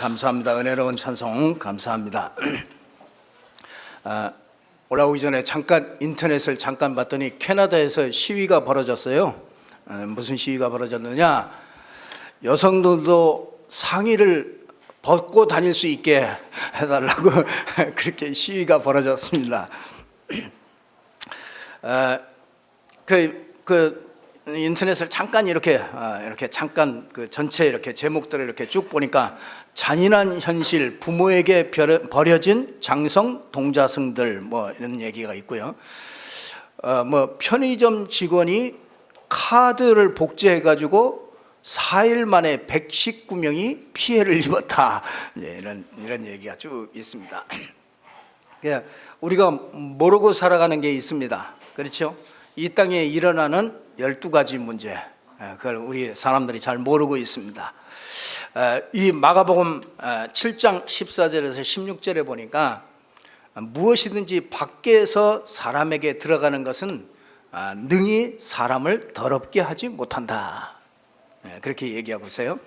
감사합니다. 은혜로운 찬송 감사합니다. 올라오기 전에 잠깐 인터넷을 잠깐 봤더니 캐나다에서 시위가 벌어졌어요. 무슨 시위가 벌어졌느냐, 여성들도 상의를 벗고 다닐 수 있게 해달라고 그렇게 시위가 벌어졌습니다. 인터넷을 잠깐 이렇게 잠깐 그 전체 이렇게 제목들을 이렇게 쭉 보니까 잔인한 현실, 부모에게 버려진 장성 동자승들 뭐 이런 얘기가 있고요. 편의점 직원이 카드를 복제해 가지고 4일 만에 119명이 피해를 입었다. 이런 얘기가 쭉 있습니다. 우리가 모르고 살아가는 게 있습니다. 그렇죠? 이 땅에 일어나는 12가지 문제, 그걸 우리 사람들이 잘 모르고 있습니다. 이 마가복음 7장 14절에서 16절에 보니까 무엇이든지 밖에서 사람에게 들어가는 것은 능히 사람을 더럽게 하지 못한다. 그렇게 얘기하고 있어요.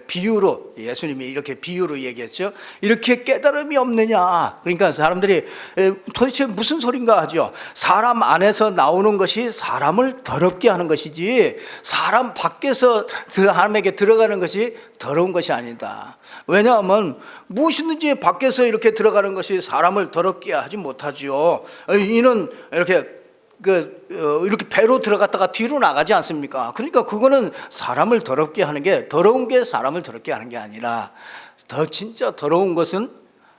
비유로, 예수님이 이렇게 비유로 얘기했죠. 이렇게 깨달음이 없느냐, 그러니까 사람들이 도대체 무슨 소린가 하죠. 사람 안에서 나오는 것이 사람을 더럽게 하는 것이지 사람 밖에서 사람에게 들어가는 것이 더러운 것이 아니다. 왜냐하면 무엇이든지 밖에서 이렇게 들어가는 것이 사람을 더럽게 하지 못하지요. 이는 이렇게 배로 들어갔다가 뒤로 나가지 않습니까? 그러니까 그거는 사람을 더럽게 하는 게, 더러운 게 사람을 더럽게 하는 게 아니라 진짜 더러운 것은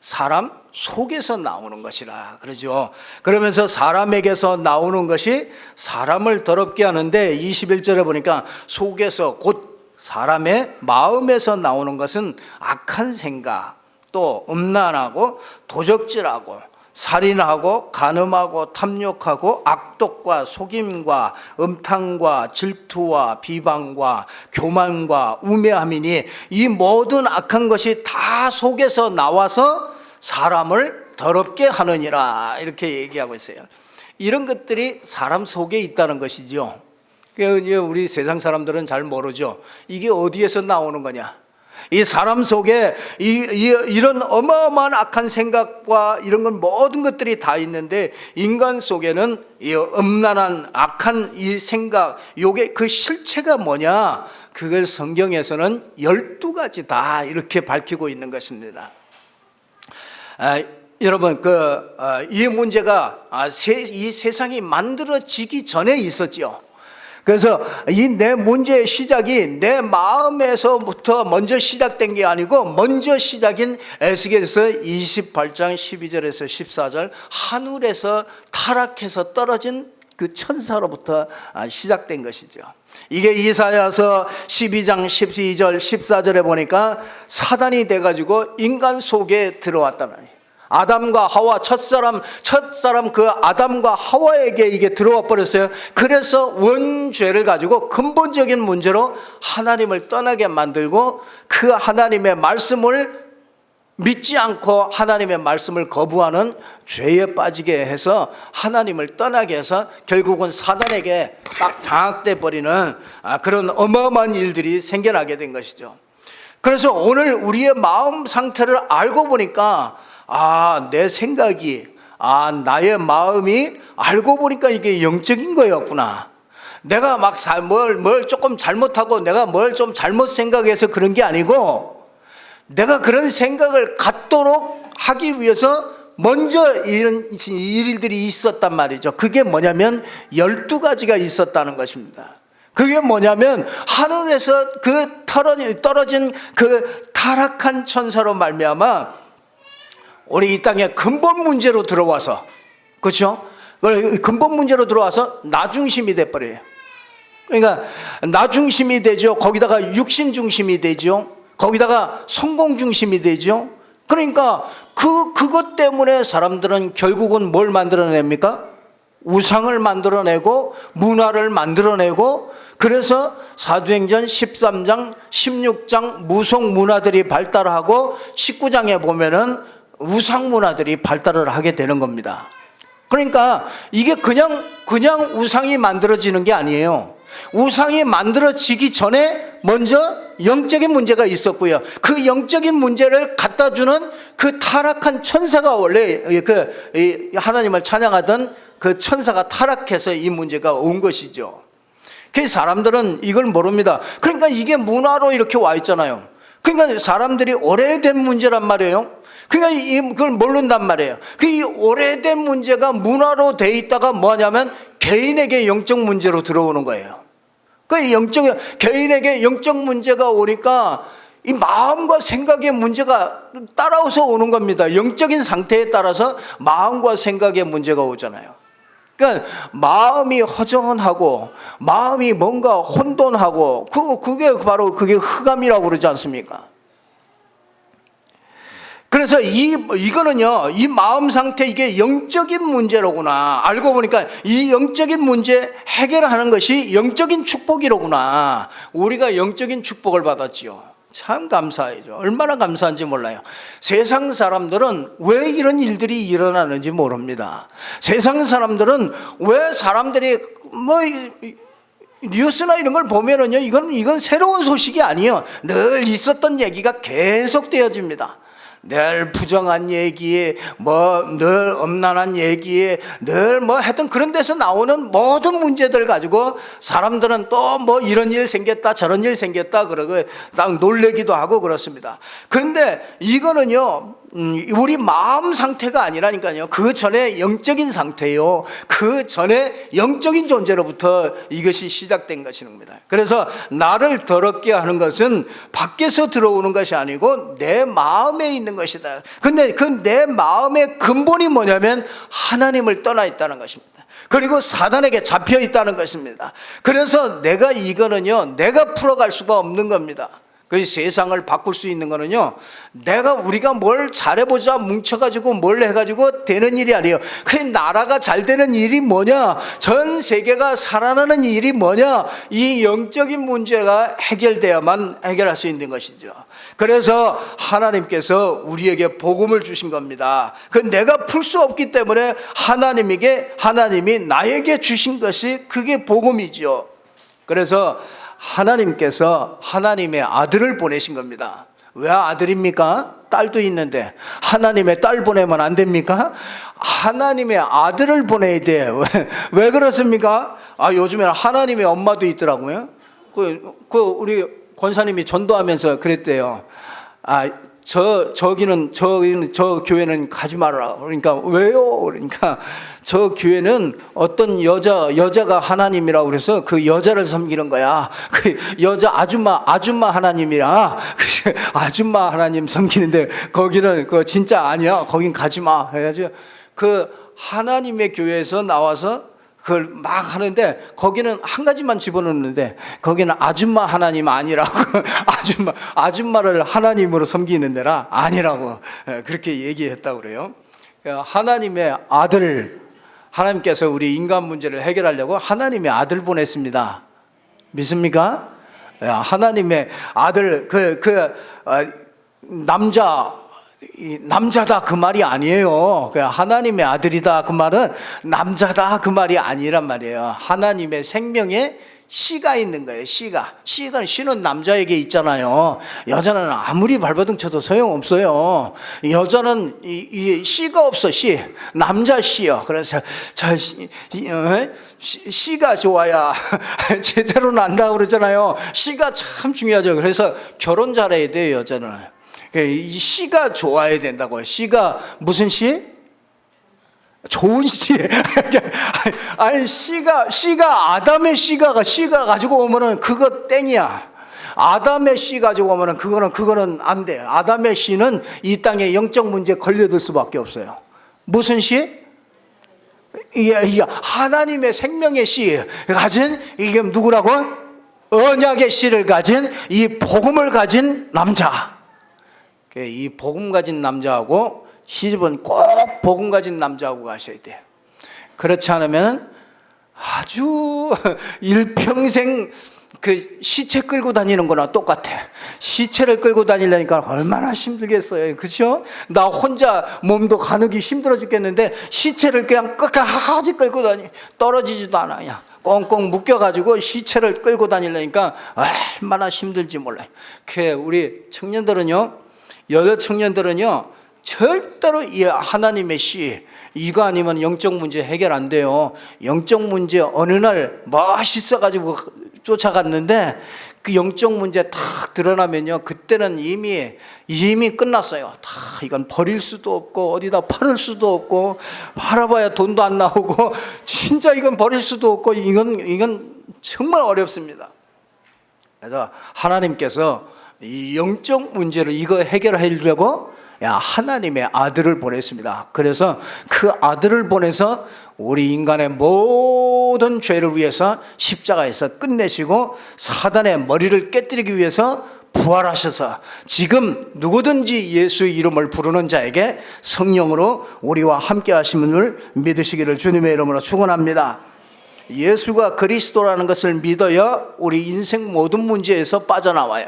사람 속에서 나오는 것이라 그러죠. 그러면서 사람에게서 나오는 것이 사람을 더럽게 하는데 21절에 보니까 속에서, 곧 사람의 마음에서 나오는 것은 악한 생각, 또 음란하고 도적질하고 살인하고 간음하고 탐욕하고 악독과 속임과 음탕과 질투와 비방과 교만과 우매함이니 이 모든 악한 것이 다 속에서 나와서 사람을 더럽게 하느니라, 이렇게 얘기하고 있어요. 이런 것들이 사람 속에 있다는 것이죠. 우리 세상 사람들은 잘 모르죠. 이게 어디에서 나오는 거냐. 이 사람 속에 이런 어마어마한 악한 생각과 이런 건 모든 것들이 다 있는데, 인간 속에는 이 음란한 악한 이 생각, 요게 그 실체가 뭐냐, 그걸 성경에서는 12가지다 이렇게 밝히고 있는 것입니다. 여러분, 이 문제가 이 세상이 만들어지기 전에 있었죠. 그래서 이 내 문제의 시작이 내 마음에서부터 먼저 시작된 게 아니고, 먼저 시작인 에스겔서 28장 12절에서 14절, 하늘에서 타락해서 떨어진 그 천사로부터 시작된 것이죠. 이게 이사야서 12장 12절 14절에 보니까 사단이 돼가지고 인간 속에 들어왔다는, 아담과 하와, 첫사람 그 아담과 하와에게 이게 들어와 버렸어요. 그래서 원죄를 가지고 근본적인 문제로 하나님을 떠나게 만들고, 그 하나님의 말씀을 믿지 않고 하나님의 말씀을 거부하는 죄에 빠지게 해서 하나님을 떠나게 해서 결국은 사단에게 딱 장악돼 버리는 그런 어마어마한 일들이 생겨나게 된 것이죠. 그래서 오늘 우리의 마음 상태를 알고 보니까, 내 생각이, 나의 마음이 알고 보니까 이게 영적인 거였구나. 내가 막 뭘 조금 잘못하고 내가 뭘 좀 잘못 생각해서 그런 게 아니고, 내가 그런 생각을 갖도록 하기 위해서 먼저 이런 일들이 있었단 말이죠. 그게 뭐냐면 12가지가 있었다는 것입니다. 그게 뭐냐면 하늘에서 그 떨어진 그 타락한 천사로 말미암아 우리 이 땅에 근본 문제로 들어와서, 그렇죠? 근본 문제로 들어와서 나중심이 돼버려요. 그러니까 나중심이 되죠. 거기다가 육신 중심이 되죠. 거기다가 성공 중심이 되죠. 그러니까 그것 때문에 사람들은 결국은 뭘 만들어냅니까? 우상을 만들어내고 문화를 만들어내고, 그래서 사도행전 13장 16장 무속 문화들이 발달하고 19장에 보면은 우상 문화들이 발달을 하게 되는 겁니다. 그러니까 이게 그냥 우상이 만들어지는 게 아니에요. 우상이 만들어지기 전에 먼저 영적인 문제가 있었고요. 그 영적인 문제를 갖다 주는 그 타락한 천사가 원래 하나님을 찬양하던 그 천사가 타락해서 이 문제가 온 것이죠. 그 사람들은 이걸 모릅니다. 그러니까 이게 문화로 이렇게 와 있잖아요. 그러니까 사람들이 오래된 문제란 말이에요. 그러니까 그걸 모른단 말이에요. 이 오래된 문제가 문화로 돼 있다가 뭐냐면 개인에게 영적 문제로 들어오는 거예요. 개인에게 영적 문제가 오니까 이 마음과 생각의 문제가 따라서 오는 겁니다. 영적인 상태에 따라서 마음과 생각의 문제가 오잖아요. 그러니까 마음이 허전하고 마음이 뭔가 혼돈하고 그게 바로 흑암이라고 그러지 않습니까? 그래서 이거는요, 이 마음 상태, 이게 영적인 문제로구나. 알고 보니까 이 영적인 문제 해결하는 것이 영적인 축복이로구나. 우리가 영적인 축복을 받았지요. 참 감사하죠. 얼마나 감사한지 몰라요. 세상 사람들은 왜 이런 일들이 일어나는지 모릅니다. 세상 사람들은 왜 사람들이 뉴스나 이런 걸 보면은요, 이건 새로운 소식이 아니에요. 늘 있었던 얘기가 계속 되어집니다. 늘 부정한 얘기에 늘 엄난한 얘기에 늘 하여튼 그런 데서 나오는 모든 문제들 가지고 사람들은 또 이런 일 생겼다 저런 일 생겼다 그러고 딱 놀래기도 하고 그렇습니다. 그런데 이거는요, 우리 마음 상태가 아니라니까요. 그 전에 영적인 상태요. 그 전에 영적인 존재로부터 이것이 시작된 것입니다. 그래서 나를 더럽게 하는 것은 밖에서 들어오는 것이 아니고 내 마음에 있는 것이다. 근데 그 내 마음의 근본이 뭐냐면 하나님을 떠나 있다는 것입니다. 그리고 사단에게 잡혀 있다는 것입니다. 그래서 이거는요, 내가 풀어갈 수가 없는 겁니다. 그 세상을 바꿀 수 있는 거는요, 우리가 뭘 잘해보자 뭉쳐가지고 뭘 해가지고 되는 일이 아니에요. 그 나라가 잘 되는 일이 뭐냐, 전 세계가 살아나는 일이 뭐냐, 이 영적인 문제가 해결돼야만 해결할 수 있는 것이죠. 그래서 하나님께서 우리에게 복음을 주신 겁니다. 그 내가 풀 수 없기 때문에 하나님이 나에게 주신 것이 그게 복음이죠. 그래서 하나님께서 하나님의 아들을 보내신 겁니다. 왜 아들입니까? 딸도 있는데 하나님의 딸 보내면 안 됩니까? 하나님의 아들을 보내야 돼. 왜 그렇습니까? 요즘에는 하나님의 엄마도 있더라고요. 우리 권사님이 전도하면서 그랬대요. 저 교회는 가지 말아라. 그러니까 왜요? 그러니까 저 교회는 어떤 여자가 하나님이라고 그래서 그 여자를 섬기는 거야. 그 여자 아줌마 하나님이야. 아줌마 하나님 섬기는데 거기는 그거 진짜 아니야. 거긴 가지 마. 해가지고 그 하나님의 교회에서 나와서 그걸 막 하는데 거기는 한 가지만 집어넣는데 거기는 아줌마 하나님 아니라고 아줌마를 하나님으로 섬기는 데라 아니라고 그렇게 얘기했다고 그래요. 하나님의 아들, 하나님께서 우리 인간 문제를 해결하려고 하나님의 아들 보냈습니다. 믿습니까? 하나님의 아들, 남자다 그 말이 아니에요. 하나님의 아들이다 그 말은 남자다 그 말이 아니란 말이에요. 하나님의 생명에 씨가 있는 거예요. 씨는 남자에게 있잖아요. 여자는 아무리 발버둥 쳐도 소용없어요. 여자는 이 씨가 없어. 남자 씨요. 그래서 씨가 좋아야 제대로 난다고 그러잖아요. 씨가 참 중요하죠. 그래서 결혼 잘해야 돼요. 여자는 이 씨가 좋아야 된다고요. 씨가 무슨 씨? 좋은 씨. 아니 씨가 아담의 씨가 가지고 오면은 그거 땡이야. 아담의 씨 가지고 오면은 그거는 안 돼. 아담의 씨는 이 땅에 영적 문제 걸려들 수밖에 없어요. 무슨 씨? 이게 하나님의 생명의 씨 가진 이게 누구라고? 언약의 씨를 가진 이 복음을 가진 남자. 이 복음 가진 남자하고 시집은 꼭 복음 가진 남자하고 가셔야 돼요. 그렇지 않으면 아주 일평생 그 시체 끌고 다니는 거나 똑같아. 시체를 끌고 다니려니까 얼마나 힘들겠어요. 그렇죠? 나 혼자 몸도 가누기 힘들어 죽겠는데 시체를 그냥 끝까지 끌고 떨어지지도 않아요. 꽁꽁 묶여가지고 시체를 끌고 다니려니까 얼마나 힘들지 몰라요. 우리 청년들은요, 여자 청년들은요, 절대로 이 하나님의 씨 이거 아니면 영적 문제 해결 안 돼요. 영적 문제 어느 날 멋있어가지고 쫓아갔는데 그 영적 문제 딱 드러나면요, 그때는 이미 끝났어요. 다 이건 버릴 수도 없고 어디다 팔을 수도 없고 팔아봐야 돈도 안 나오고 진짜 이건 버릴 수도 없고 이건 정말 어렵습니다. 그래서 하나님께서 이 영적 문제를 이거 해결하려고 하나님의 아들을 보냈습니다. 그래서 그 아들을 보내서 우리 인간의 모든 죄를 위해서 십자가에서 끝내시고 사단의 머리를 깨뜨리기 위해서 부활하셔서 지금 누구든지 예수의 이름을 부르는 자에게 성령으로 우리와 함께 하심을 믿으시기를 주님의 이름으로 축원합니다. 예수가 그리스도라는 것을 믿어야 우리 인생 모든 문제에서 빠져나와요.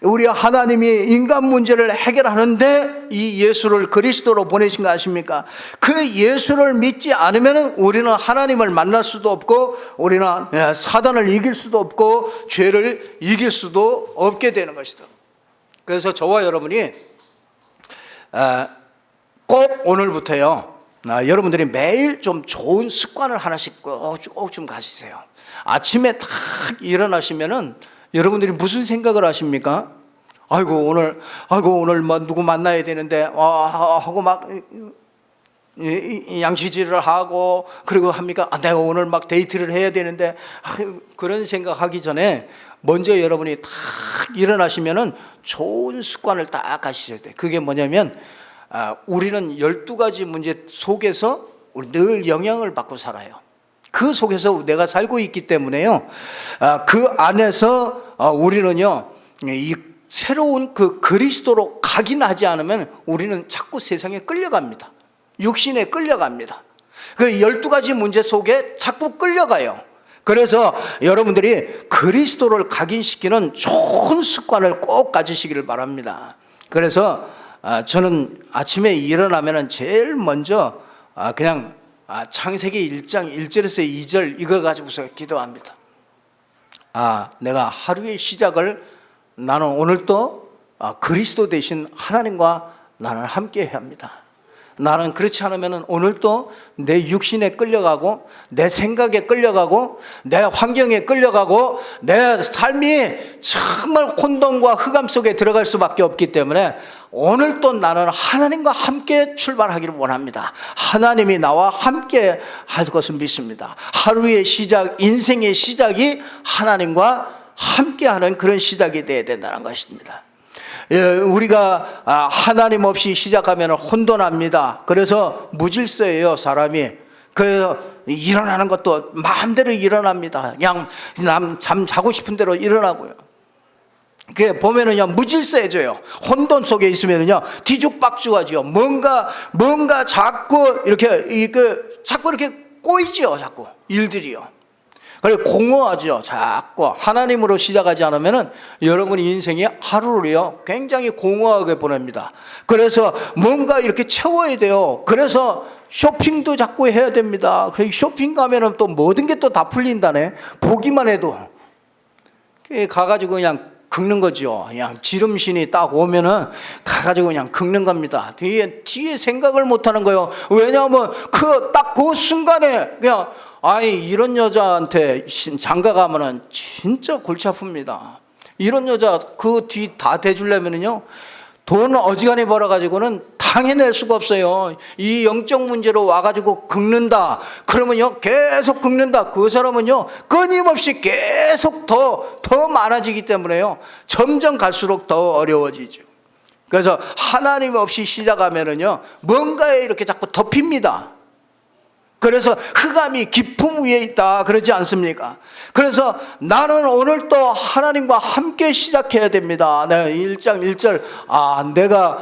우리 하나님이 인간 문제를 해결하는데 이 예수를 그리스도로 보내신 거 아십니까? 그 예수를 믿지 않으면 우리는 하나님을 만날 수도 없고 우리는 사단을 이길 수도 없고 죄를 이길 수도 없게 되는 것이다. 그래서 저와 여러분이 꼭 오늘부터요, 여러분들이 매일 좀 좋은 습관을 하나씩 꼭 좀 가지세요. 아침에 딱 일어나시면은 여러분들이 무슨 생각을 하십니까? 아이고 오늘 뭐 누구 만나야 되는데 하고 막 양치질을 하고 그리고 합니까? 내가 오늘 막 데이트를 해야 되는데 그런 생각하기 전에 먼저 여러분이 딱 일어나시면은 좋은 습관을 딱 가지셔야 돼요. 그게 뭐냐면 우리는 12가지 문제 속에서 늘 영향을 받고 살아요. 그 속에서 내가 살고 있기 때문에요, 그 안에서 우리는요, 이 새로운 그 그리스도로 가긴 하지 않으면 우리는 자꾸 세상에 끌려갑니다. 육신에 끌려갑니다. 그 12가지 문제 속에 자꾸 끌려가요. 그래서 여러분들이 그리스도를 각인시키는 좋은 습관을 꼭 가지시기를 바랍니다. 그래서 저는 아침에 일어나면 제일 먼저 그냥 창세기 1장 1절에서 2절 이거 가지고서 기도합니다. 내가 하루의 시작을 나는 오늘도 그리스도 대신 하나님과 나는 함께 해야 합니다. 나는 그렇지 않으면 오늘도 내 육신에 끌려가고 내 생각에 끌려가고 내 환경에 끌려가고 내 삶이 정말 혼돈과 흑암 속에 들어갈 수밖에 없기 때문에 오늘도 나는 하나님과 함께 출발하기를 원합니다. 하나님이 나와 함께 할 것을 믿습니다. 하루의 시작, 인생의 시작이 하나님과 함께하는 그런 시작이 되어야 된다는 것입니다. 우리가 하나님 없이 시작하면 혼돈합니다. 그래서 무질서예요, 사람이. 그래서 일어나는 것도 마음대로 일어납니다. 그냥 잠 자고 싶은 대로 일어나고요. 그 보면은요, 무질서해져요. 혼돈 속에 있으면은요, 뒤죽박죽하죠. 뭔가 자꾸 이렇게 자꾸 이렇게 꼬이죠, 자꾸 일들이요. 그리고 공허하죠. 자꾸 하나님으로 시작하지 않으면은 여러분의 인생이 하루를요 굉장히 공허하게 보냅니다. 그래서 뭔가 이렇게 채워야 돼요. 그래서 쇼핑도 자꾸 해야 됩니다. 쇼핑 가면은 또 모든 게 또 다 풀린다네. 보기만 해도 가가지고 그냥 긁는 거죠. 그냥 지름신이 딱 오면은 가가지고 그냥 긁는 겁니다. 뒤에 생각을 못 하는 거예요. 왜냐하면 그 순간에 그냥 이런 여자한테 장가 가면은 진짜 골치 아픕니다. 이런 여자 그 뒤 다 대주려면은요, 돈 어지간히 벌어가지고는 당해낼 수가 없어요. 이 영적 문제로 와가지고 긁는다. 그러면요, 계속 긁는다. 그 사람은요, 끊임없이 계속 더 많아지기 때문에요, 점점 갈수록 더 어려워지죠. 그래서 하나님 없이 시작하면은요, 뭔가에 이렇게 자꾸 덮입니다. 그래서 흑암이 깊음 위에 있다 그러지 않습니까? 그래서 나는 오늘 또 하나님과 함께 시작해야 됩니다. 1장 1절 내가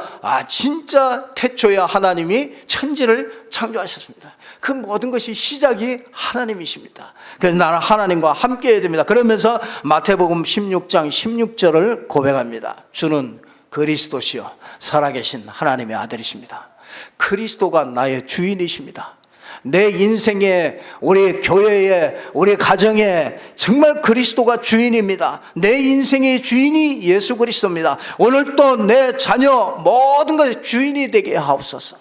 진짜 태초에 하나님이 천지를 창조하셨습니다. 그 모든 것이 시작이 하나님이십니다. 그래서 나는 하나님과 함께 해야 됩니다. 그러면서 마태복음 16장 16절을 고백합니다. 주는 그리스도시요 살아계신 하나님의 아들이십니다. 그리스도가 나의 주인이십니다. 내 인생에, 우리 교회에, 우리 가정에 정말 그리스도가 주인입니다. 내 인생의 주인이 예수 그리스도입니다. 오늘 또 내 자녀 모든 것의 주인이 되게 하옵소서.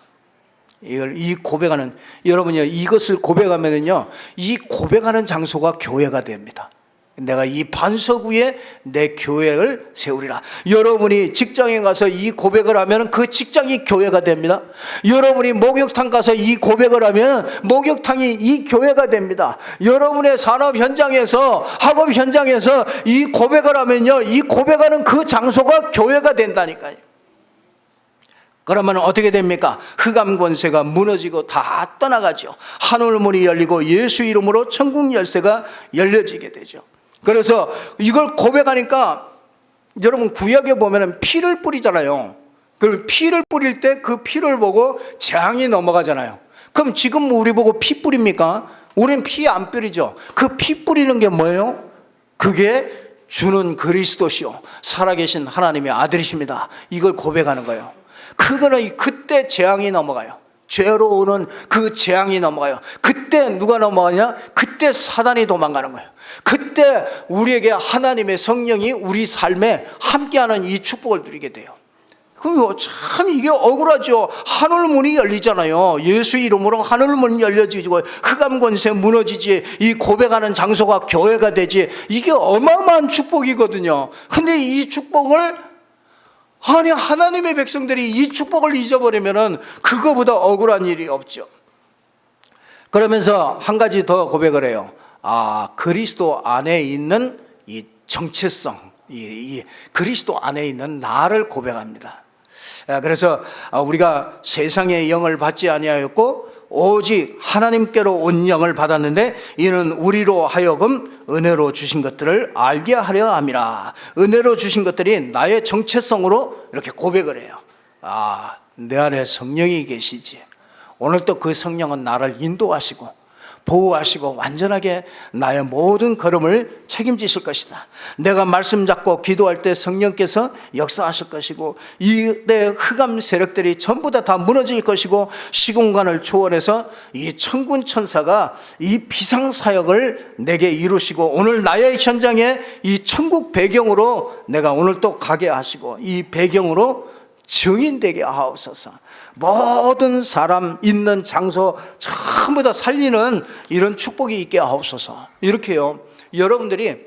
이 고백하는, 여러분요, 이것을 고백하면은요, 이 고백하는 장소가 교회가 됩니다. 내가 이 반석 위에 내 교회를 세우리라. 여러분이 직장에 가서 이 고백을 하면 그 직장이 교회가 됩니다. 여러분이 목욕탕 가서 이 고백을 하면 목욕탕이 이 교회가 됩니다. 여러분의 산업 현장에서, 학업 현장에서 이 고백을 하면요, 이 고백하는 그 장소가 교회가 된다니까요. 그러면 어떻게 됩니까? 흑암 권세가 무너지고 다 떠나가죠. 하늘 문이 열리고 예수 이름으로 천국 열쇠가 열려지게 되죠. 그래서 이걸 고백하니까, 여러분 구약에 보면 피를 뿌리잖아요. 그럼 피를 뿌릴 때 그 피를 보고 재앙이 넘어가잖아요. 그럼 지금 우리 보고 피 뿌립니까? 우리는 피 안 뿌리죠. 그 피 뿌리는 게 뭐예요? 그게 주는 그리스도시요 살아계신 하나님의 아들이십니다. 이걸 고백하는 거예요. 그거는 그때 재앙이 넘어가요. 죄로 오는 그 재앙이 넘어가요. 그때 누가 넘어가냐? 그때 사단이 도망가는 거예요. 그때 우리에게 하나님의 성령이 우리 삶에 함께하는 이 축복을 누리게 돼요. 그리고 참 이게 억울하죠. 하늘 문이 열리잖아요. 예수 이름으로 하늘 문이 열려지고 흑암 권세 무너지지, 이 고백하는 장소가 교회가 되지. 이게 어마어마한 축복이거든요. 근데 이 축복을, 아니, 하나님의 백성들이 이 축복을 잊어버리면은 그거보다 억울한 일이 없죠. 그러면서 한 가지 더 고백을 해요. 그리스도 안에 있는 이 정체성, 이 그리스도 안에 있는 나를 고백합니다. 그래서 우리가 세상의 영을 받지 아니하였고 오직 하나님께로 온 영을 받았는데 이는 우리로 하여금 은혜로 주신 것들을 알게 하려 함이라. 은혜로 주신 것들이 나의 정체성으로 이렇게 고백을 해요. 내 안에 성령이 계시지. 오늘 또 그 성령은 나를 인도하시고 보호하시고 완전하게 나의 모든 걸음을 책임지실 것이다. 내가 말씀 잡고 기도할 때 성령께서 역사하실 것이고 이때 흑암 세력들이 전부 다 무너질 것이고 시공간을 초월해서 이 천군 천사가 이 비상사역을 내게 이루시고 오늘 나의 현장에 이 천국 배경으로 내가 오늘 또 가게 하시고 이 배경으로 증인되게 하옵소서. 모든 사람 있는 장소 전부 다 살리는 이런 축복이 있게 하옵소서. 이렇게요, 여러분들이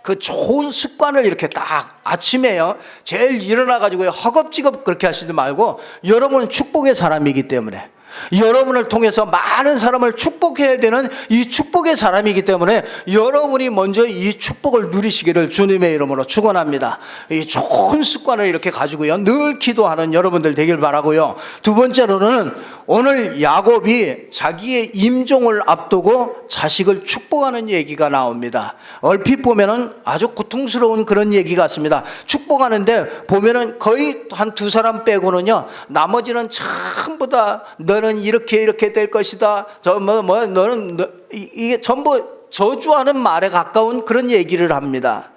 그 좋은 습관을 이렇게 딱 아침에요 제일 일어나가지고 허겁지겁 그렇게 하시지 말고, 여러분은 축복의 사람이기 때문에 여러분을 통해서 많은 사람을 축복해야 되는 이 축복의 사람이기 때문에 여러분이 먼저 이 축복을 누리시기를 주님의 이름으로 축원합니다. 이 좋은 습관을 이렇게 가지고요 늘 기도하는 여러분들 되길 바라고요. 두 번째로는 오늘 야곱이 자기의 임종을 앞두고 자식을 축복하는 얘기가 나옵니다. 얼핏 보면은 아주 고통스러운 그런 얘기 같습니다. 축복하는데 보면은 거의 한 두 사람 빼고는요 나머지는 전부 다 너는 이렇게 될 것이다. 너는 이게 전부 저주하는 말에 가까운 그런 얘기를 합니다.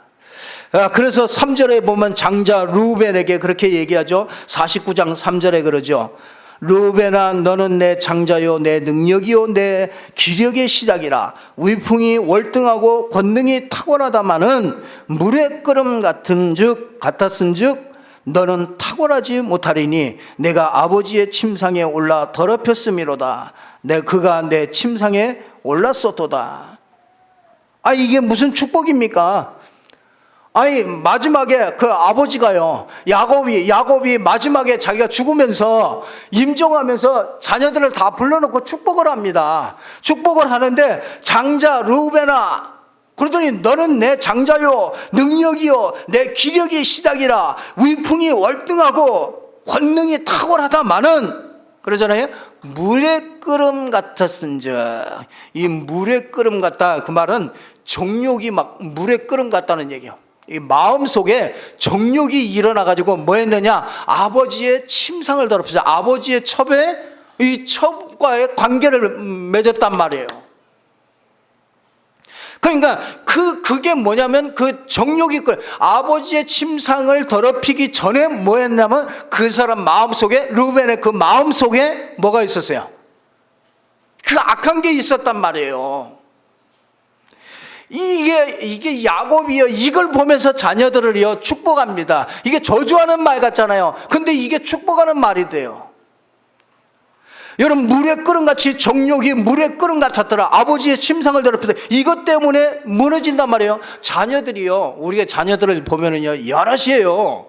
그래서 3절에 보면 장자 루벤에게 그렇게 얘기하죠. 49장 3절에 그러죠. 루벤아 너는 내 장자요 내 능력이요 내 기력의 시작이라. 위풍이 월등하고 권능이 탁월하다마는 물의 끓음 같았은즉 너는 탁월하지 못하리니 내가 아버지의 침상에 올라 더럽혔음이로다. 그가 내 침상에 올랐었도다. 이게 무슨 축복입니까? 마지막에 그 아버지가요 야곱이 마지막에 자기가 죽으면서 임종하면서 자녀들을 다 불러놓고 축복을 합니다. 축복을 하는데 장자 루벤아 그러더니 너는 내 장자요 능력이요 내 기력의 시작이라. 위풍이 월등하고 권능이 탁월하다마는 그러잖아요. 물의 끓음 같았은즉. 이 물의 끓음 같다 그 말은 정욕이 막 물의 끓음 같다는 얘기예요. 이 마음속에 정욕이 일어나가지고 뭐 했느냐, 아버지의 침상을 더럽히자. 아버지의 첩에 이 첩과의 관계를 맺었단 말이에요. 그러니까 그게 뭐냐면 그 정욕이 아버지의 침상을 더럽히기 전에 뭐 했냐면 그 사람 마음속에, 루벤의 그 마음속에 뭐가 있었어요? 그 악한 게 있었단 말이에요. 이게 야곱이요, 이걸 보면서 자녀들을요 축복합니다. 이게 저주하는 말 같잖아요. 근데 이게 축복하는 말이 돼요. 여러분, 물의 끓음같이 정욕이 물의 끓음 같았더라. 아버지의 침상을 더럽히다. 이것 때문에 무너진단 말이에요. 자녀들이요, 우리가 자녀들을 보면은요 여럿이에요.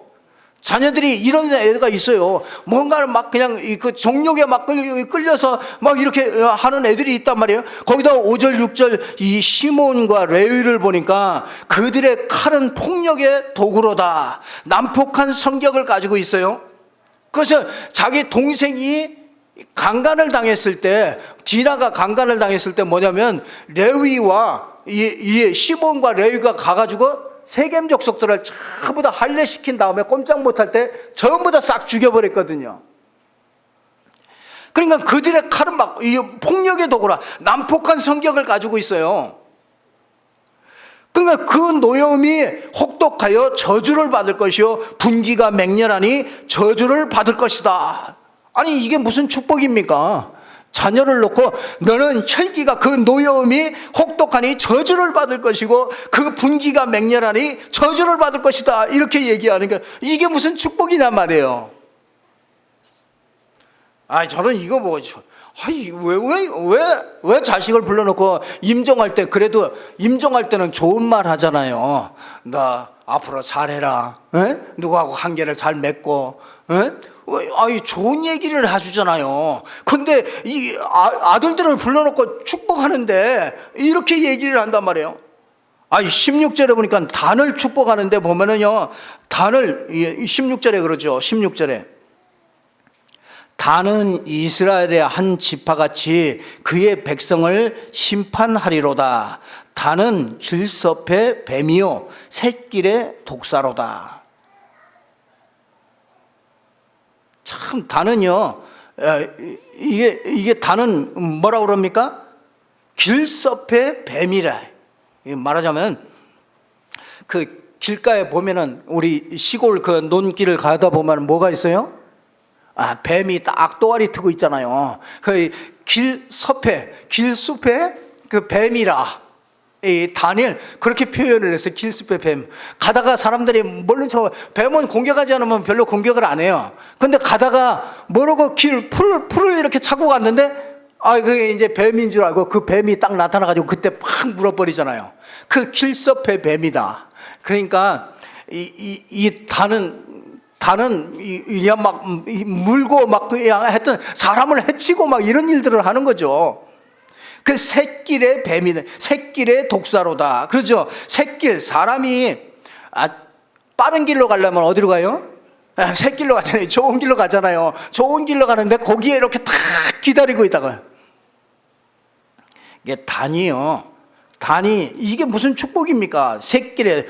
자녀들이 이런 애가 있어요. 뭔가를 막 그냥 그 정욕에 막 끌려서 막 이렇게 하는 애들이 있단 말이에요. 거기다 5절 6절 이 시몬과 레위를 보니까 그들의 칼은 폭력의 도구로다. 난폭한 성격을 가지고 있어요. 그래서 자기 동생이 강간을 당했을 때, 디나가 강간을 당했을 때 뭐냐면 레위와 이 시몬과 레위가 가가지고 세겜 족속들을 전부 다 할례시킨 다음에 꼼짝 못할 때 전부 다 싹 죽여버렸거든요. 그러니까 그들의 칼은 막 이 폭력의 도구라, 난폭한 성격을 가지고 있어요. 그러니까 그 노여움이 혹독하여 저주를 받을 것이요 분기가 맹렬하니 저주를 받을 것이다. 아니, 이게 무슨 축복입니까? 자녀를 놓고 너는 혈기가, 그 노여움이 혹독하니 저주를 받을 것이고 그 분기가 맹렬하니 저주를 받을 것이다, 이렇게 얘기하는 게 이게 무슨 축복이냐 말이에요. 저는 이거 뭐죠? 왜 자식을 불러놓고 임종할 때, 그래도 임종할 때는 좋은 말 하잖아요. 나 앞으로 잘해라, 누구하고 관계를 잘 맺고, 좋은 얘기를 해주잖아요. 근데 이 아들들을 불러놓고 축복하는데 이렇게 얘기를 한단 말이에요. 16절에 보니까 단을 축복하는데 보면은요, 단을 16절에 그러죠. 16절에 단은 이스라엘의 한 지파같이 그의 백성을 심판하리로다. 단은 길섭의 뱀이요 샛길의 독사로다. 참, 단은요, 이게 단은 뭐라고 그럽니까? 길섭의 뱀이라. 말하자면 그 길가에 보면은, 우리 시골 그 논길을 가다 보면 뭐가 있어요? 뱀이 딱 또아리 트고 있잖아요. 그 길섭의 그 뱀이라. 이 다니엘 그렇게 표현을 해서 길숲의 뱀. 가다가 사람들이 뭘로 쳐, 뱀은 공격하지 않으면 별로 공격을 안 해요. 근데 가다가 모르고 풀을 이렇게 차고 갔는데 그게 이제 뱀인 줄 알고 그 뱀이 딱 나타나가지고 그때 팍 물어버리잖아요. 그 길섭의 뱀이다. 그러니까 이 단은 그냥 막 물고 막 그냥 하여튼 사람을 해치고 막 이런 일들을 하는 거죠. 그 샛길의 뱀이네, 샛길의 독사로다. 그렇죠? 샛길, 사람이 빠른 길로 가려면 어디로 가요? 샛길로 가잖아요. 좋은 길로 가잖아요. 좋은 길로 가는데 거기에 이렇게 탁 기다리고 있다가, 이게 단이요, 단이 이게 무슨 축복입니까? 샛길에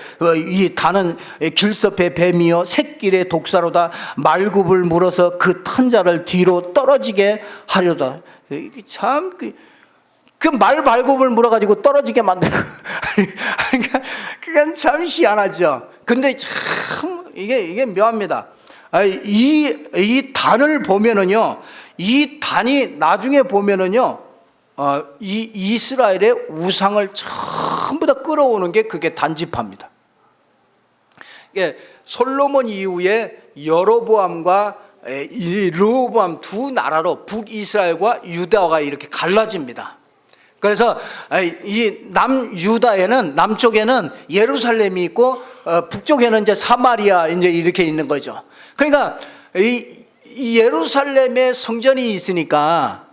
이 단은 길섭의 뱀이요 샛길의 독사로다. 말굽을 물어서 그 탄자를 뒤로 떨어지게 하려다. 이게 참 그 말발굽을 물어가지고 떨어지게 만드는 그건 참 희한하죠. 근데 참 이게 묘합니다. 이 단을 보면은요, 이 단이 나중에 보면은요, 이 이스라엘의 우상을 전부 다 끌어오는 게 그게 단지파입니다. 이게 솔로몬 이후에 여로보암과 이 르호보암 두 나라로 북이스라엘과 유다가 이렇게 갈라집니다. 그래서 이 남유다에는, 남쪽에는 예루살렘이 있고 북쪽에는 이제 사마리아 이제 이렇게 있는 거죠. 그러니까 이 예루살렘에 성전이 있으니까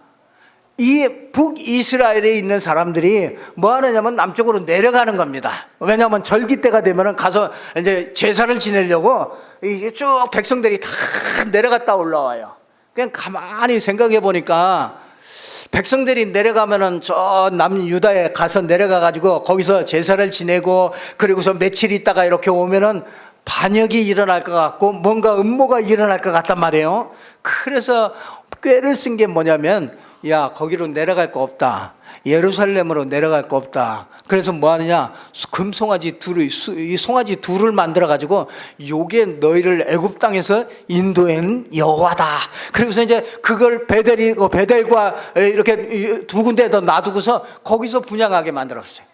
이 북이스라엘에 있는 사람들이 뭐 하느냐면 남쪽으로 내려가는 겁니다. 왜냐하면 절기 때가 되면은 가서 이제 제사를 지내려고 이게 쭉 백성들이 다 내려갔다 올라와요. 그냥 가만히 생각해 보니까 백성들이 내려가면은 저 남유다에 가서 내려가 가지고 거기서 제사를 지내고 그리고서 며칠 있다가 이렇게 오면은 반역이 일어날 것 같고 뭔가 음모가 일어날 것 같단 말이에요. 그래서 꾀를 쓴 게 뭐냐면, 야, 거기로 내려갈 거 없다. 예루살렘으로 내려갈 거 없다. 그래서 뭐 하느냐? 금송아지 둘을, 이 송아지 둘을 만들어 가지고 요게 너희를 애굽 땅에서 인도한 여호와다. 그래서 이제 그걸 베델과 이렇게 두 군데에다 놔두고서 거기서 분향하게 만들었어요.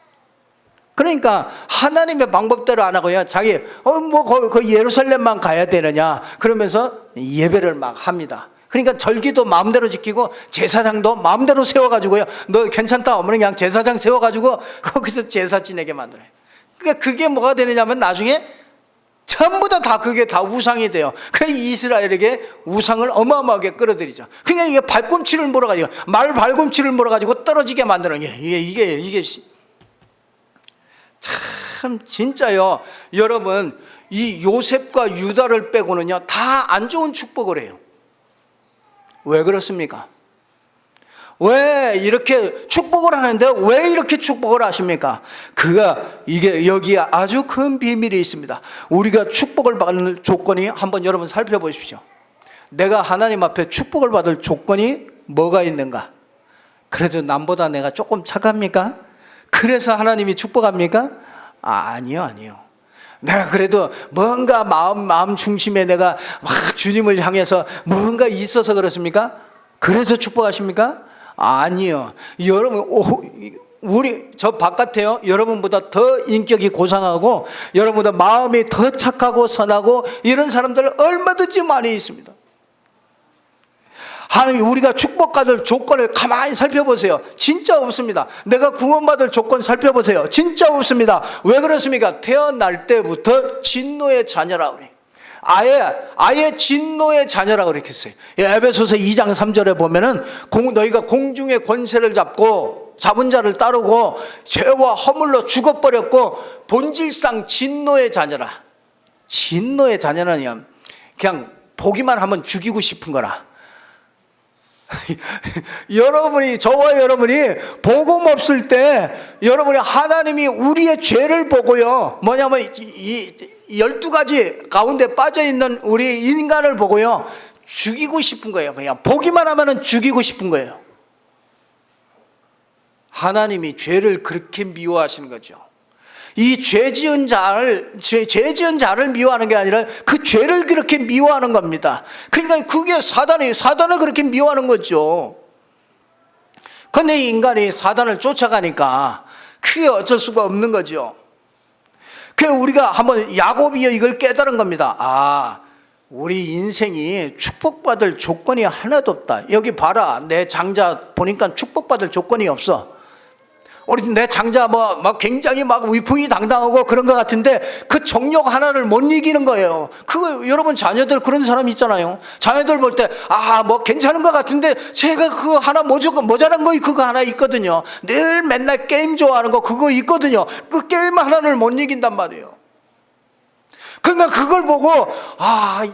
그러니까 하나님의 방법대로 안 하고요, 자기 그 예루살렘만 가야 되느냐 그러면서 예배를 막 합니다. 그러니까 절기도 마음대로 지키고 제사장도 마음대로 세워가지고요, 너 괜찮다 하면 그냥 제사장 세워가지고 거기서 제사 지내게 만들어요. 그러니까 그게 뭐가 되느냐면 나중에 전부 다 그게 다 우상이 돼요. 그래서 이스라엘에게 우상을 어마어마하게 끌어들이죠. 그러니까 이게 발꿈치를 물어가지고 말 발꿈치를 물어가지고 떨어지게 만드는 게 이게 참 진짜요. 여러분, 이 요셉과 유다를 빼고는요 다 안 좋은 축복을 해요. 왜 그렇습니까? 왜 이렇게 축복을 하는데 왜 이렇게 축복을 하십니까? 이게 여기에 아주 큰 비밀이 있습니다. 우리가 축복을 받는 조건이 한번 여러분 살펴보십시오. 내가 하나님 앞에 축복을 받을 조건이 뭐가 있는가? 그래도 남보다 내가 조금 착합니까? 그래서 하나님이 축복합니까? 아니요. 내가 그래도 뭔가 마음 중심에 내가 막 주님을 향해서 뭔가 있어서 그렇습니까? 그래서 축복하십니까? 아니요. 여러분, 저 바깥에요, 여러분보다 더 인격이 고상하고 여러분보다 마음이 더 착하고 선하고 이런 사람들 얼마든지 많이 있습니다. 하나님, 우리가 축복받을 조건을 가만히 살펴보세요. 진짜 없습니다. 내가 구원받을 조건 살펴보세요. 진짜 없습니다. 왜 그렇습니까? 태어날 때부터 진노의 자녀라 그래. 아예 진노의 자녀라고 그렇게 했어요. 에베소서 2장 3절에 보면은 너희가 공중의 권세를 잡은 자를 따르고 죄와 허물로 죽어버렸고 본질상 진노의 자녀라. 진노의 자녀라면 그냥 보기만 하면 죽이고 싶은 거라. 저와 여러분이 복음 없을 때 여러분이 하나님이 우리의 죄를 보고요, 뭐냐면 이 12가지 가운데 빠져있는 우리 인간을 보고요 죽이고 싶은 거예요. 그냥 보기만 하면 죽이고 싶은 거예요. 하나님이 죄를 그렇게 미워하시는 거죠. 이 죄 지은 자를 미워하는 게 아니라 그 죄를 그렇게 미워하는 겁니다. 그러니까 그게 사단을 그렇게 미워하는 거죠. 그런데 인간이 사단을 쫓아가니까 그게 어쩔 수가 없는 거죠. 그래서 우리가 한번 야곱이 이걸 깨달은 겁니다. 우리 인생이 축복받을 조건이 하나도 없다. 여기 봐라, 내 장자 보니까 축복받을 조건이 없어. 내 장자 굉장히 위풍이당당하고 그런 것 같은데 그 정욕 하나를 못 이기는 거예요. 그거 여러분 자녀들 그런 사람 있잖아요. 자녀들 볼 때 괜찮은 것 같은데 제가 그거 하나 모자란 거 그거 하나 있거든요. 늘 맨날 게임 좋아하는 거 그거 있거든요. 그 게임 하나를 못 이긴단 말이에요. 그러니까 그걸 보고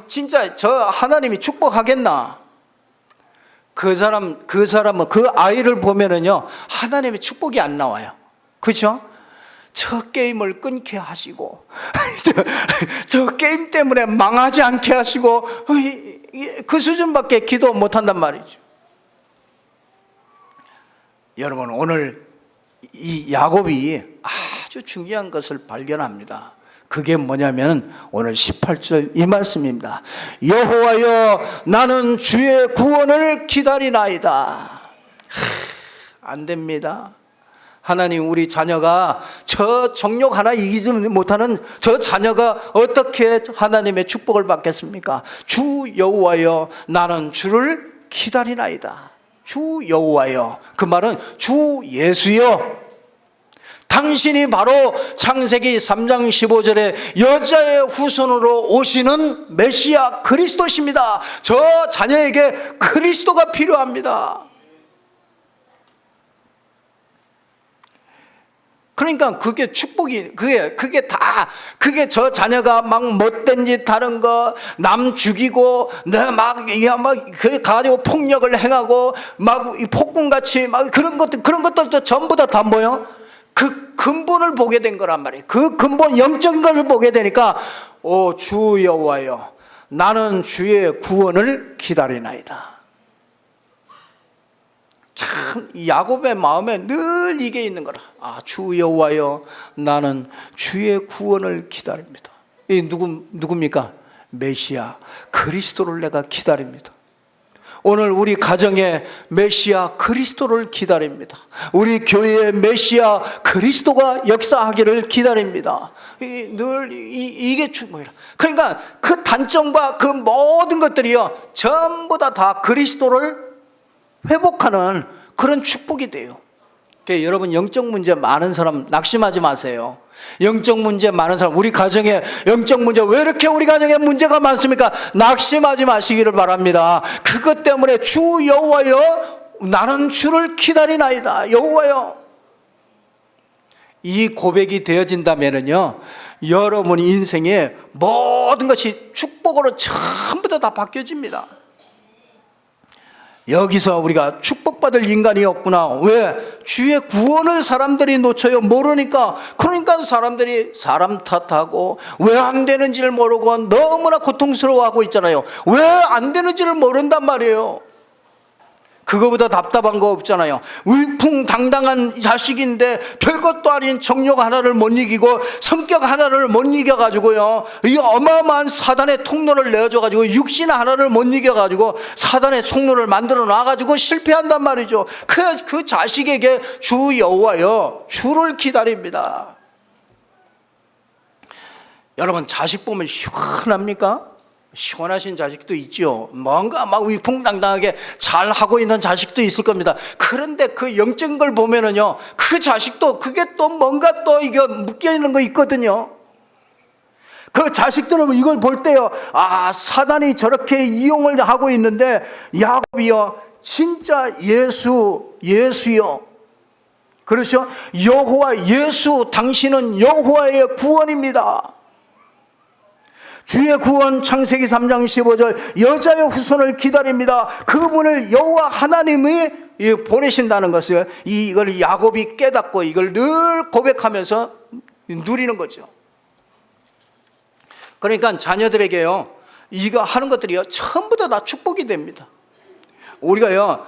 진짜 저 하나님이 축복하겠나? 그 사람은 그 아이를 보면은요 하나님의 축복이 안 나와요. 그렇죠? 저 게임을 끊게 하시고 저 게임 때문에 망하지 않게 하시고 그 수준밖에 기도 못한단 말이죠. 여러분, 오늘 이 야곱이 아주 중요한 것을 발견합니다. 그게 뭐냐면 오늘 18절 이 말씀입니다. 여호와여, 나는 주의 구원을 기다리나이다. 안 됩니다. 하나님, 우리 자녀가 저 정욕 하나 이기지 못하는 저 자녀가 어떻게 하나님의 축복을 받겠습니까? 주 여호와여, 나는 주를 기다리나이다. 주 여호와여, 그 말은 주 예수여, 당신이 바로 창세기 3장 15절에 여자의 후손으로 오시는 메시아 그리스도십니다. 저 자녀에게 그리스도가 필요합니다. 그러니까 그게 축복이, 그게 저 자녀가 못된 짓 하는 거, 남 죽이고, 그 가지고 폭력을 행하고, 폭군같이 그런 것들도 전부 다 뭐요? 그 근본을 보게 된 거란 말이에요. 그 근본 영적인 것을 보게 되니까 주 여호와여, 나는 주의 구원을 기다리나이다. 참 야곱의 마음에 늘 이게 있는 거라. 주 여호와여, 나는 주의 구원을 기다립니다. 이 누굽니까? 메시아 그리스도를 내가 기다립니다. 오늘 우리 가정에 메시아 그리스도를 기다립니다. 우리 교회의 메시아 그리스도가 역사하기를 기다립니다. 늘 이게 충분이라. 그러니까 그 단점과 그 모든 것들이요, 전부 다 그리스도를 회복하는 그런 축복이 돼요. 그러니까 여러분, 영적 문제 많은 사람 낙심하지 마세요. 영적 문제 많은 사람, 우리 가정에 영적 문제, 왜 이렇게 우리 가정에 문제가 많습니까? 낙심하지 마시기를 바랍니다. 그것 때문에 주 여호와여, 나는 주를 기다리나이다. 여호와여, 이 고백이 되어진다면은요, 여러분 인생의 모든 것이 축복으로 전부 다 바뀌어집니다. 여기서 우리가 축복받을 인간이 없구나. 왜? 주의 구원을 사람들이 놓쳐요. 모르니까. 그러니까 사람들이 사람 탓하고 왜 안 되는지를 모르고 너무나 고통스러워하고 있잖아요. 왜 안 되는지를 모른단 말이에요. 그거보다 답답한 거 없잖아요. 위풍당당한 자식인데 별것도 아닌 정욕 하나를 못 이기고 성격 하나를 못 이겨가지고요, 이 어마어마한 사단의 통로를 내어줘가지고 육신 하나를 못 이겨가지고 사단의 통로를 만들어 놔가지고 실패한단 말이죠. 그 자식에게 주 여호와여, 주를 기다립니다. 여러분, 자식 보면 시원합니까? 시원하신 자식도 있죠. 뭔가 막 위풍당당하게 잘 하고 있는 자식도 있을 겁니다. 그런데 그 영적인 걸 보면은요, 그 자식도 그게 또 뭔가 또 이게 묶여 있는 거 있거든요. 그 자식들은 이걸 볼 때요, 사단이 저렇게 이용을 하고 있는데 야곱이요, 진짜 예수요. 그렇죠? 여호와 예수, 당신은 여호와의 구원입니다. 주의 구원, 창세기 3장 15절, 여자의 후손을 기다립니다. 그분을 여호와 하나님이 보내신다는 것을, 이걸 야곱이 깨닫고 이걸 늘 고백하면서 누리는 거죠. 그러니까 자녀들에게요, 이거 하는 것들이요, 전부 다 축복이 됩니다. 우리가요,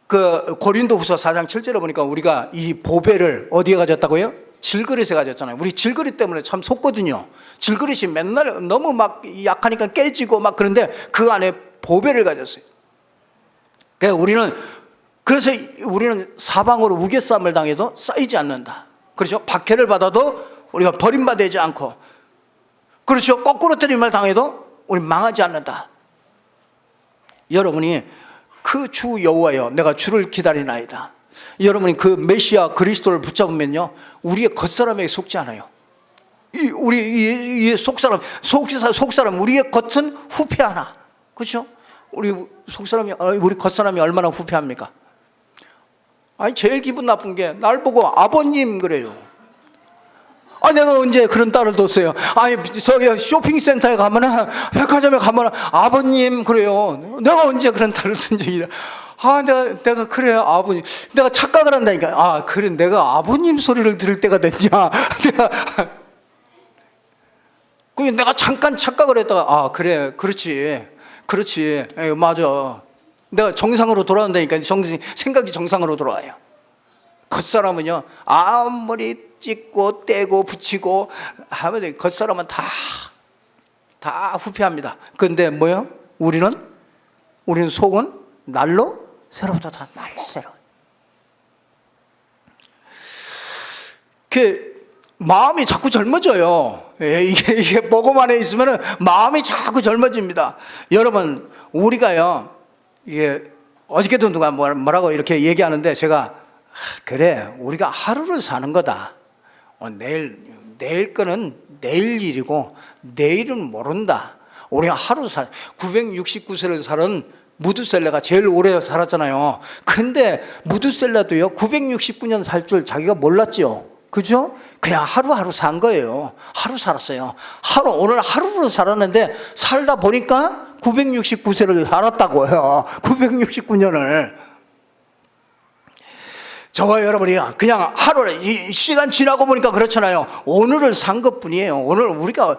그 고린도후서 4장 7절에 보니까 우리가 이 보배를 어디에 가졌다고요? 질그릇에 가졌잖아요. 우리 질그릇 때문에 참 속거든요. 질그릇이 맨날 너무 막 약하니까 깨지고 막 그런데 그 안에 보배를 가졌어요. 그래서 우리는 사방으로 우겨쌈을 당해도 쌓이지 않는다. 그렇죠? 박해를 받아도 우리가 버림받지 않고, 그렇죠? 거꾸로 뜨림을 당해도 우리 망하지 않는다. 여러분이 그 주 여호와여, 내가 주를 기다리나이다. 여러분이 그 메시아 그리스도를 붙잡으면요, 우리의 겉사람에게 속지 않아요. 우리 속사람, 우리의 겉은 후패하나. 그렇죠? 우리 겉사람이 얼마나 후패합니까? 제일 기분 나쁜 게 날 보고 아버님 그래요. 내가 언제 그런 딸을 뒀어요? 저기 쇼핑센터에 가면은, 백화점에 가면은 아버님 그래요. 내가 언제 그런 딸을 둔 적이 있냐? 내가 그래요, 아버님. 내가 착각을 한다니까. 그래, 내가 아버님 소리를 들을 때가 됐냐? 내가 잠깐 착각을 했다가, 그래, 그렇지. 맞아. 내가 정상으로 돌아온다니까. 생각이 정상으로 돌아와요. 겉사람은요, 아무리 찍고 떼고 붙이고 하면 겉사람은 다 후패합니다. 근데 뭐요? 우리는 속은 날로 새로부터 다 날로 새로. 마음이 자꾸 젊어져요. 이게 복음 안에 있으면 마음이 자꾸 젊어집니다. 여러분, 우리가요, 이게 어저께도 누가 뭐라고 이렇게 얘기하는데 제가, 그래, 우리가 하루를 사는 거다. 내일 거는 내일 일이고 내일은 모른다. 우리가 969세를 살은 무두셀라가 제일 오래 살았잖아요. 근데 무두셀라도요, 969년 살 줄 자기가 몰랐죠. 그죠? 그냥 하루하루 산 거예요. 하루 살았어요. 오늘 하루로 살았는데 살다 보니까 969세를 살았다고요. 969년을. 저와 여러분이 그냥 하루를 이 시간 지나고 보니까 그렇잖아요. 오늘을 산 것뿐이에요. 오늘 우리가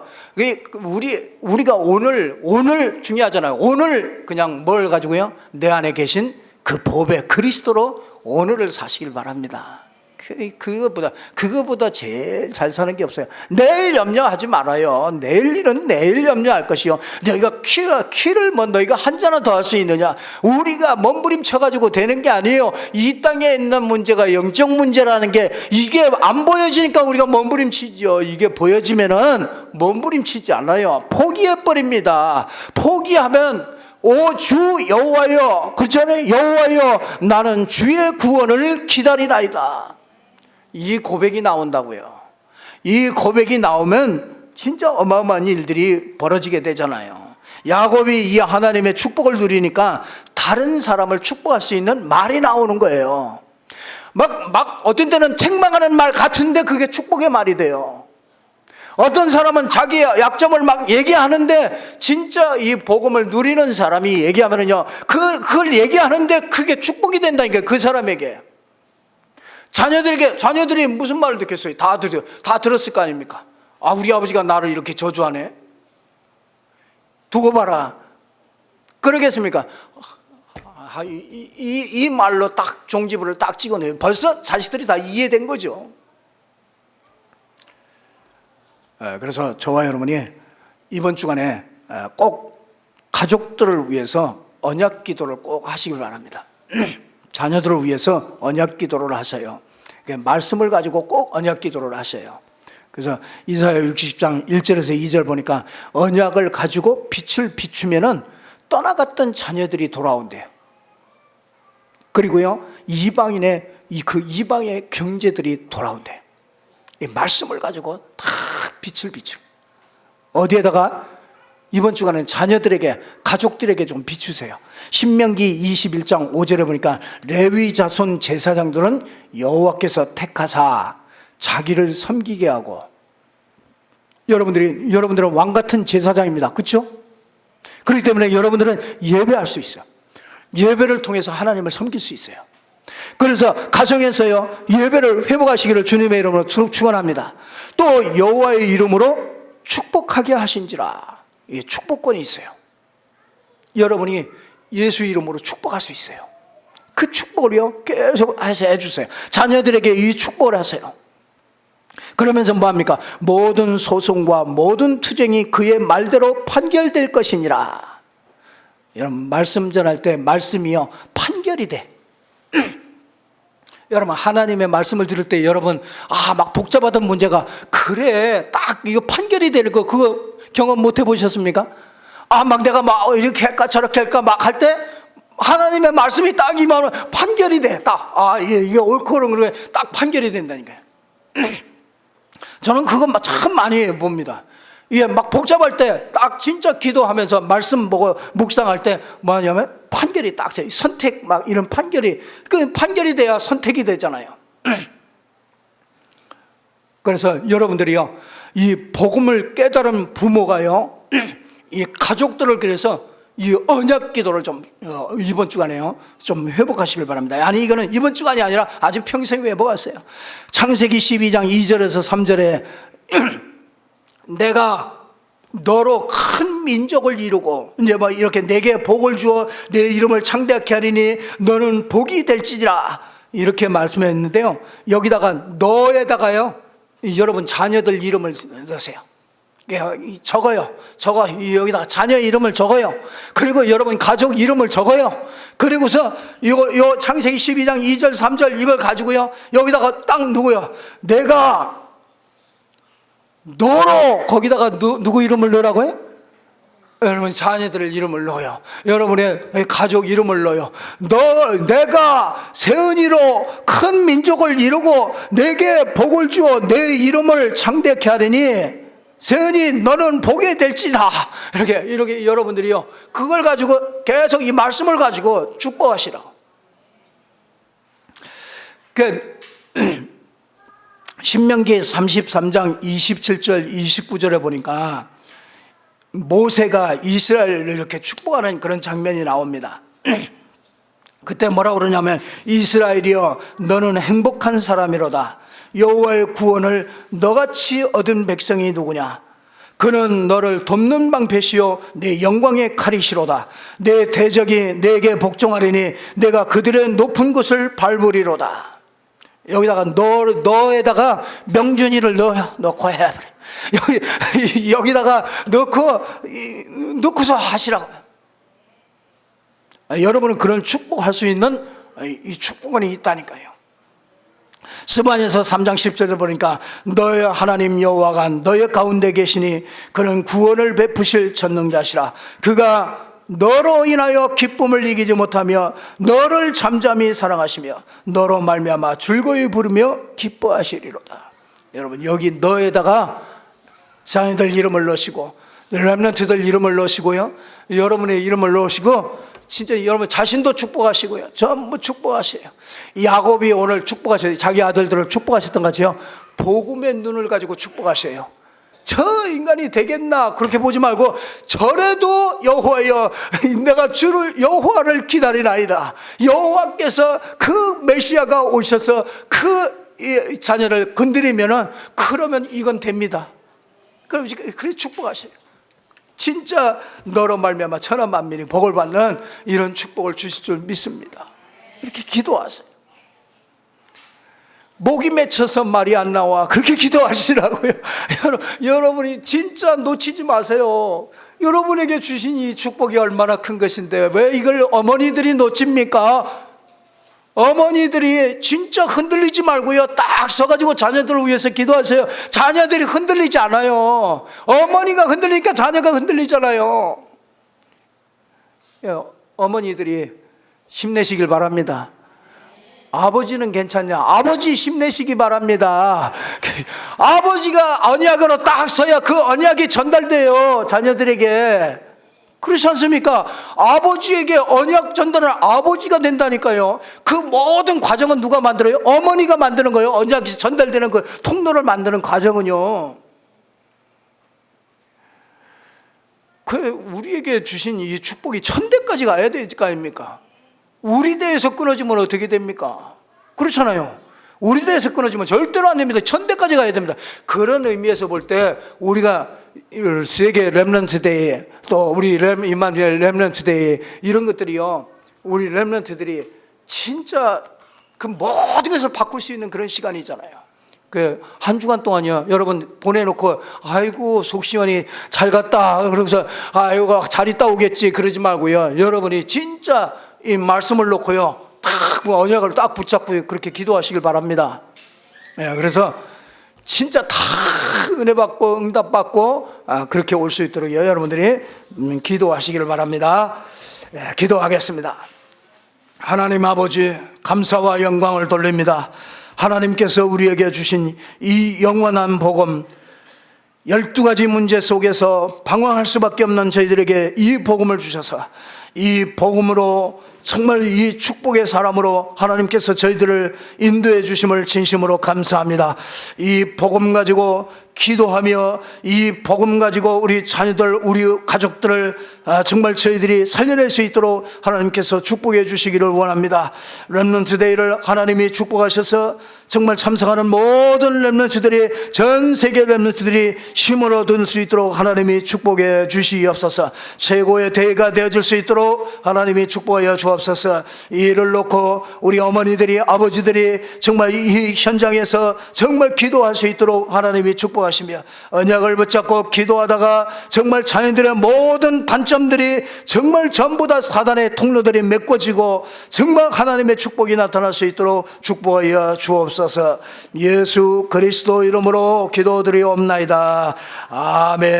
오늘 중요하잖아요. 오늘 그냥 뭘 가지고요? 내 안에 계신 그 법의 그리스도로 오늘을 사시길 바랍니다. 그거보다 제일 잘 사는 게 없어요. 내일 염려하지 말아요. 내일 일은 내일 염려할 것이요. 너희가 키를 뭐 너희가 한 잔은 더 할 수 있느냐? 우리가 몸부림쳐가지고 되는 게 아니에요. 이 땅에 있는 문제가 영적 문제라는 게 이게 안 보여지니까 우리가 몸부림치죠. 이게 보여지면은 몸부림치지 않아요. 포기해버립니다. 포기하면 오 주 여호와여, 그렇잖아요. 여호와여, 나는 주의 구원을 기다리나이다. 이 고백이 나온다고요. 이 고백이 나오면 진짜 어마어마한 일들이 벌어지게 되잖아요. 야곱이 이 하나님의 축복을 누리니까 다른 사람을 축복할 수 있는 말이 나오는 거예요. 막 어떤 때는 책망하는 말 같은데 그게 축복의 말이 돼요. 어떤 사람은 자기의 약점을 막 얘기하는데 진짜 이 복음을 누리는 사람이 얘기하면은요, 그걸 얘기하는데 그게 축복이 된다니까요. 그 사람에게. 자녀들이 무슨 말을 듣겠어요? 다 들었을 거 아닙니까? 아, 우리 아버지가 나를 이렇게 저주하네. 두고 봐라. 그러겠습니까? 이 말로 딱 종지부를 딱 찍어내요. 벌써 자식들이 다 이해된 거죠. 그래서 저와 여러분이 이번 주간에 꼭 가족들을 위해서 언약 기도를 꼭 하시길 바랍니다. 자녀들을 위해서 언약 기도를 하세요. 말씀을 가지고 꼭 언약 기도를 하세요. 그래서 이사야 60장 1절에서 2절 보니까 언약을 가지고 빛을 비추면은 떠나갔던 자녀들이 돌아온대요. 그리고요, 이방의 경제들이 돌아온대요. 이 말씀을 가지고 다 빛을 비추. 어디에다가? 이번 주간은 자녀들에게, 가족들에게 좀 비추세요. 신명기 21장 5절에 보니까 레위 자손 제사장들은 여호와께서 택하사 자기를 섬기게 하고, 여러분들은 왕 같은 제사장입니다. 그렇죠? 그렇기 때문에 여러분들은 예배할 수 있어요. 예배를 통해서 하나님을 섬길 수 있어요. 그래서 가정에서요, 예배를 회복하시기를 주님의 이름으로 축원합니다. 또 여호와의 이름으로 축복하게 하신지라. 이 축복권이 있어요. 여러분이 예수 이름으로 축복할 수 있어요. 그 축복을요, 계속 해주세요. 자녀들에게 이 축복을 하세요. 그러면서 뭐합니까? 모든 소송과 모든 투쟁이 그의 말대로 판결될 것이니라. 여러분, 말씀 전할 때 말씀이요, 판결이 돼. 여러분, 하나님의 말씀을 들을 때 여러분, 막 복잡하던 문제가 그래 딱 이거 판결이 되는 거, 그거 경험 못 해보셨습니까? 막 내가 막 이렇게 할까 저렇게 할까 막 할 때 하나님의 말씀이 딱 임하면 판결이 돼. 딱 이게 옳고 그른 게 딱 판결이 된다니까요. 저는 그건 참 많이 봅니다. 이게 막 복잡할 때 딱 진짜 기도하면서 말씀 보고 묵상할 때 뭐냐면 판결이 딱 돼. 선택 막 이런 판결이, 그 판결이 돼야 선택이 되잖아요. 그래서 여러분들이요, 이 복음을 깨달은 부모가요, 이 가족들을, 그래서 이 언약 기도를 좀 이번 주간에요 좀 회복하시길 바랍니다. 아니, 이거는 이번 주간이 아니라 아주 평생 회복하세요. 창세기 12장 2절에서 3절에 내가 너로 큰 민족을 이루고 이제 뭐 이렇게 내게 복을 주어 내 이름을 창대하게 하리니 너는 복이 될지니라, 이렇게 말씀했는데요, 여기다가 너에다가요, 여러분 자녀들 이름을 넣으세요. 적어요. 여기다가 자녀 이름을 적어요. 그리고 여러분 가족 이름을 적어요. 그리고서 요 창세기 12장 2절 3절 이걸 가지고요, 여기다가 딱 누구요? 내가 너로, 거기다가 누구 이름을 넣으라고요? 여러분 자녀들의 이름을 넣어요. 여러분의 가족 이름을 넣어요. 내가 세은이로 큰 민족을 이루고 내게 복을 주어 내 이름을 창대케 하리니 세은이 너는 복이 될지다. 이렇게 여러분들이요, 그걸 가지고 계속 이 말씀을 가지고 축복하시라고. 신명기 33장 27절 29절에 보니까 모세가 이스라엘을 이렇게 축복하는 그런 장면이 나옵니다. 그때 뭐라 그러냐면 이스라엘이여 너는 행복한 사람이로다. 여호와의 구원을 너같이 얻은 백성이 누구냐? 그는 너를 돕는 방패시요 내 영광의 칼이시로다. 내 대적이 내게 복종하리니 내가 그들의 높은 곳을 밟으리로다. 여기다가 너에다가 명준이를 넣고 해버려. 여기다가 넣고서 하시라고. 여러분은 그런 축복할 수 있는 이 축복은 있다니까요. 스바냐서 3장 10절에 보니까 너의 하나님 여호와가 너의 가운데 계시니 그는 구원을 베푸실 전능자시라. 그가 너로 인하여 기쁨을 이기지 못하며 너를 잠잠히 사랑하시며 너로 말미암아 즐거이 부르며 기뻐하시리로다. 여러분 여기 너에다가 자녀들 이름을 넣으시고 렘넌트들 이름을 넣으시고요, 여러분의 이름을 넣으시고 진짜 여러분 자신도 축복하시고요, 전부 축복하세요. 야곱이 오늘 축복하셔요. 자기 아들들을 축복하셨던 것 같아요. 복음의 눈을 가지고 축복하셔요. 저 인간이 되겠나 그렇게 보지 말고 저래도 여호와여 내가 주를 여호와를 기다리나이다. 여호와께서 그 메시아가 오셔서 그 자녀를 건드리면은 그러면 이건 됩니다. 그럼 그렇게 축복하세요. 진짜 너로 말미암아 천하 만민이 복을 받는 이런 축복을 주실 줄 믿습니다. 이렇게 기도하세요. 목이 맺혀서 말이 안 나와 그렇게 기도하시라고요. 여러분이 진짜 놓치지 마세요. 여러분에게 주신 이 축복이 얼마나 큰 것인데 왜 이걸 어머니들이 놓칩니까? 어머니들이 진짜 흔들리지 말고요, 딱 서가지고 자녀들을 위해서 기도하세요. 자녀들이 흔들리지 않아요. 어머니가 흔들리니까 자녀가 흔들리잖아요. 어머니들이 힘내시길 바랍니다. 아버지는 괜찮냐? 아버지 힘내시기 바랍니다. 아버지가 언약으로 딱 서야 그 언약이 전달돼요, 자녀들에게. 그렇지 않습니까? 아버지에게 언약 전달은 아버지가 된다니까요. 그 모든 과정은 누가 만들어요? 어머니가 만드는 거예요. 언약이 전달되는 그 통로를 만드는 과정은요. 우리에게 주신 이 축복이 천대까지 가야 될 거 아닙니까? 우리 대에서 끊어지면 어떻게 됩니까? 그렇잖아요. 우리 대에서 끊어지면 절대로 안 됩니다. 천대까지 가야 됩니다. 그런 의미에서 볼 때 우리가 세계 렘넌트 데이, 또 우리 이마누엘 렘넌트 데이, 이런 것들이요, 우리 렘넌트들이 진짜 그 모든 것을 바꿀 수 있는 그런 시간이잖아요. 그 한 주간 동안요, 여러분 보내놓고 아이고 속 시원히 잘 갔다 그러면서 아이고 잘 있다 오겠지 그러지 말고요, 여러분이 진짜 이 말씀을 놓고요 딱 언약을 딱 붙잡고 그렇게 기도하시길 바랍니다. 그래서 진짜 다 은혜 받고 응답 받고 그렇게 올 수 있도록 여러분들이 기도하시기를 바랍니다. 기도하겠습니다. 하나님 아버지, 감사와 영광을 돌립니다. 하나님께서 우리에게 주신 이 영원한 복음, 12가지 문제 속에서 방황할 수밖에 없는 저희들에게 이 복음을 주셔서 이 복음으로 정말 이 축복의 사람으로 하나님께서 저희들을 인도해 주심을 진심으로 감사합니다. 이 복음 가지고 기도하며 이 복음 가지고 우리 자녀들, 우리 가족들을 정말 저희들이 살려낼 수 있도록 하나님께서 축복해 주시기를 원합니다. 렘넌트 데이를 하나님이 축복하셔서 정말 참석하는 모든 렘넌트들이, 전 세계 렘넌트들이 힘을 얻을 수 있도록 하나님이 축복해 주시옵소서. 최고의 대회가 되어질 수 있도록 하나님이 축복하여 주옵소서. 이 일을 놓고 우리 어머니들이, 아버지들이 정말 이 현장에서 정말 기도할 수 있도록 하나님이 축복하시며, 언약을 붙잡고 기도하다가 정말 자녀들의 모든 단점들이 정말 전부 다 사단의 통로들이 메꿔지고 정말 하나님의 축복이 나타날 수 있도록 축복하여 주옵소서. 예수 그리스도 이름으로 기도드리옵나이다. 아멘.